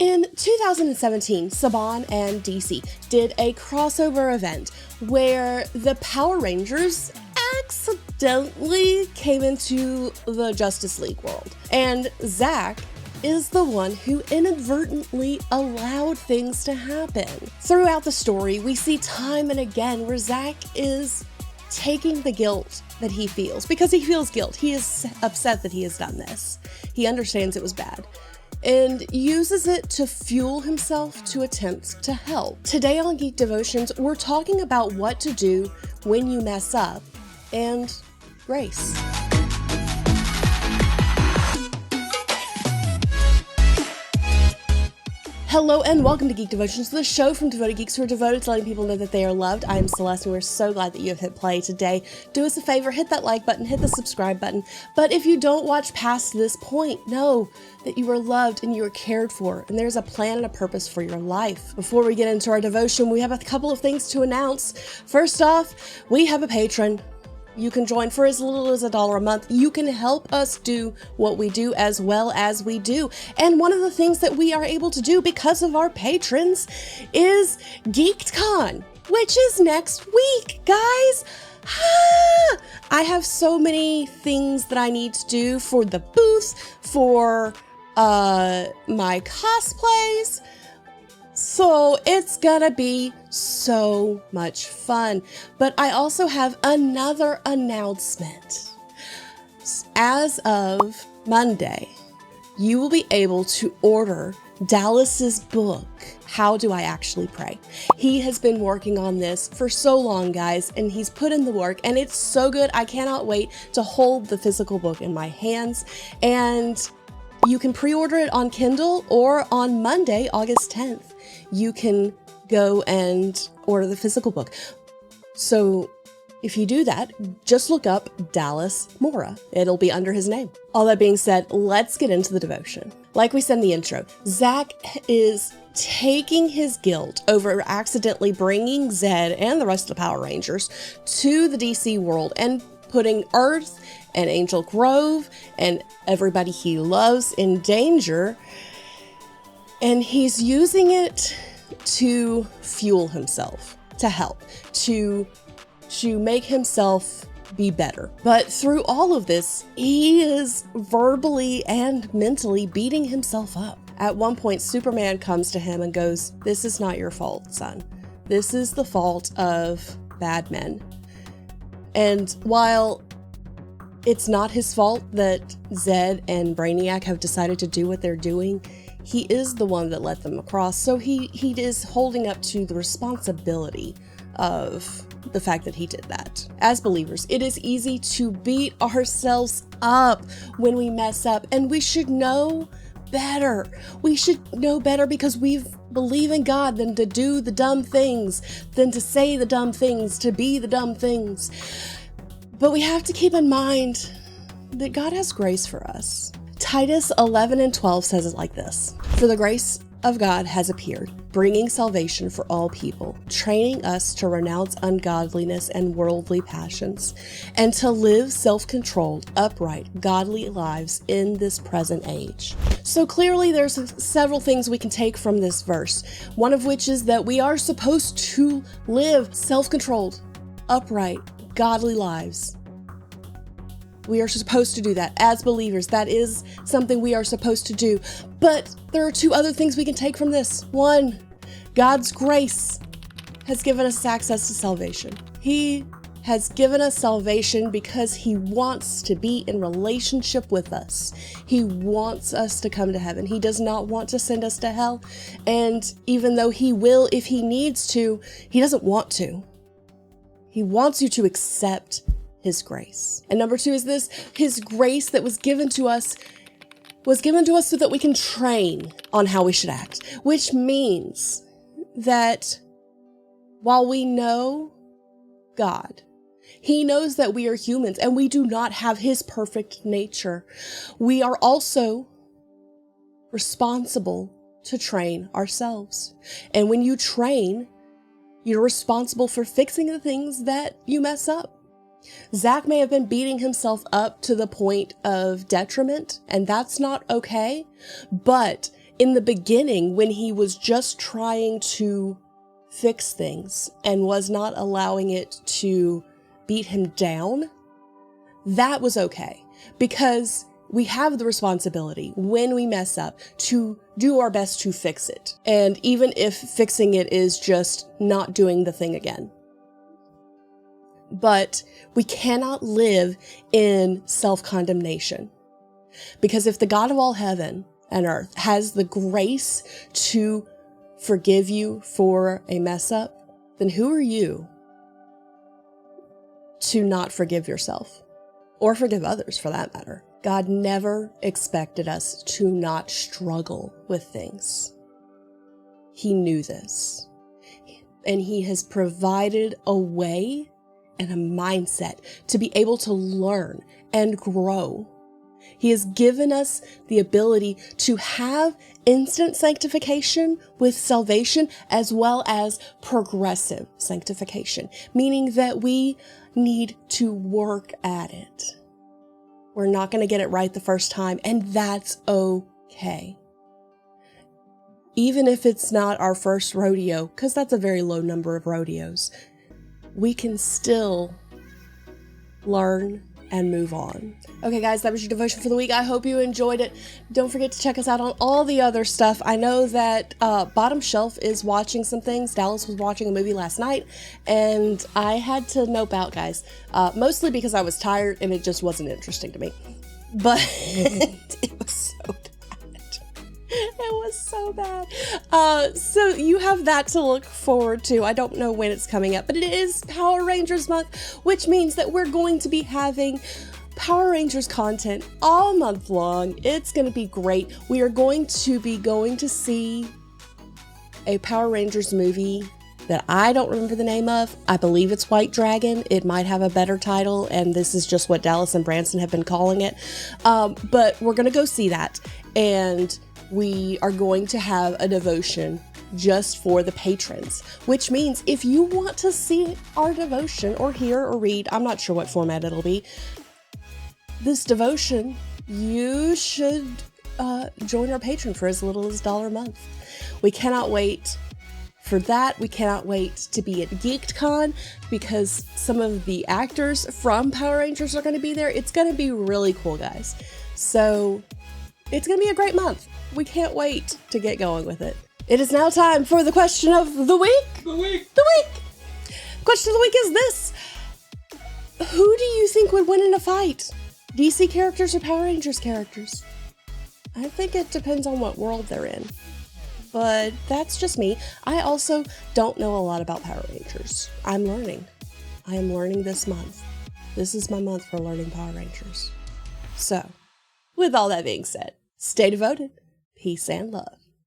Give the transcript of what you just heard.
In 2017, Saban and DC did a crossover event where the Power Rangers accidentally came into the Justice League world. And Zack is the one who inadvertently allowed things to happen. Throughout the story, we see time and again where Zack is taking the guilt that he feels, because he feels guilt. He is upset that he has done this. He understands it was bad, and uses it to fuel himself to attempt to help. Today on Geek Devotions, we're talking about what to do when you mess up and grace. Hello and welcome to Geek Devotions, the show from devoted geeks who are devoted to letting people know that they are loved. I am Celeste and we're so glad that you have hit play today. Do us a favor, hit that like button, hit the subscribe button. But if you don't watch past this point, know that you are loved and you are cared for, and there's a plan and a purpose for your life. Before we get into our devotion, we have a couple of things to announce. First off, we have a patron. You can join for as little as $1 a month. You can help us do what we do as well as we do. And one of the things that we are able to do because of our patrons is GeekCon, which is next week, guys. I have so many things that I need to do for the booth, for my cosplays. So it's gonna be so much fun. But I also have another announcement. As of Monday, you will be able to order Dallas's book, How Do I Actually Pray? He has been working on this for so long, guys, and he's put in the work, and it's so good. I cannot wait to hold the physical book in my hands. And you can pre-order it on Kindle, or on Monday, August 10th, you can go and order the physical book. So if you do that, just look up Dallas Mora. It'll be under his name. All that being said, let's get into the devotion. Like we said in the intro, Zack is taking his guilt over accidentally bringing Zed and the rest of the Power Rangers to the DC world and putting Earth and Angel Grove and everybody he loves in danger. And he's using it to fuel himself, to help, to make himself be better. But through all of this, he is verbally and mentally beating himself up. At one point, Superman comes to him and goes, "This is not your fault, son. This is the fault of bad men." And while it's not his fault that Zed and Brainiac have decided to do what they're doing, he is the one that let them across, so he is holding up to the responsibility of the fact that he did that. As believers, it is easy to beat ourselves up when we mess up, and we should know better. We should know better because we believe in God than to do the dumb things, than to say the dumb things, to be the dumb things. But we have to keep in mind that God has grace for us. Titus 11:12 says it like this: "For the grace of God has appeared, bringing salvation for all people, training us to renounce ungodliness and worldly passions, and to live self-controlled, upright, godly lives in this present age." So clearly there's several things we can take from this verse, one of which is that we are supposed to live self-controlled, upright, godly lives. We are supposed to do that as believers. That is something we are supposed to do. But there are two other things we can take from this. One, God's grace has given us access to salvation. He has given us salvation because he wants to be in relationship with us. He wants us to come to heaven. He does not want to send us to hell. And even though he will, if he needs to, he doesn't want to. He wants you to accept his grace. And number two is this: his grace that was given to us so that we can train on how we should act, which means that while we know God, he knows that we are humans and we do not have his perfect nature. We are also responsible to train ourselves. And when you train, you're responsible for fixing the things that you mess up. Zack may have been beating himself up to the point of detriment, and that's not okay, but In the beginning, when he was just trying to fix things and was not allowing it to beat him down, that was okay, because we have the responsibility when we mess up to do our best to fix it. And even if fixing it is just not doing the thing again. But we cannot live in self-condemnation, because if the God of all heaven and earth has the grace to forgive you for a mess up, then who are you to not forgive yourself or forgive others for that matter? God never expected us to not struggle with things. He knew this, and he has provided a way and a mindset to be able to learn and grow. He has given us the ability to have instant sanctification with salvation, as well as progressive sanctification, meaning that we need to work at it. We're not going to get it right the first time, and that's okay. Even if it's not our first rodeo, because that's a very low number of rodeos, we can still learn and move on. Okay guys, that was your devotion for the week. I hope you enjoyed it. Don't forget to check us out on all the other stuff. I know that Bottom Shelf is watching some things. Dallas was watching a movie last night, and I had to nope out, guys. Mostly because I was tired and it just wasn't interesting to me. But it was so bad. It was so bad. So you have that to look forward to. I don't know when it's coming up, but it is Power Rangers month, which means that we're going to be having Power Rangers content all month long. It's going to be great. We are going to be going to see a Power Rangers movie that I don't remember the name of. I believe it's White Dragon. It might have a better title, and this is just what Dallas and Branson have been calling it. But we're going to go see that, and we are going to have a devotion just for the patrons, which means if you want to see our devotion or hear or read, I'm not sure what format it'll be, this devotion, you should join our Patreon for as little as $1 a month. We cannot wait for that. We cannot wait to be at Geek'd because some of the actors from Power Rangers are going to be there. It's going to be really cool, guys. So it's going to be a great month. We can't wait to get going with it. It is now time for the question of the week. The week. Question of the week is this. Who do you think would win in a fight? DC characters or Power Rangers characters? I think it depends on what world they're in. But that's just me. I also don't know a lot about Power Rangers. I'm learning. I am learning this month. This is my month for learning Power Rangers. So, with all that being said, stay devoted. Peace and love.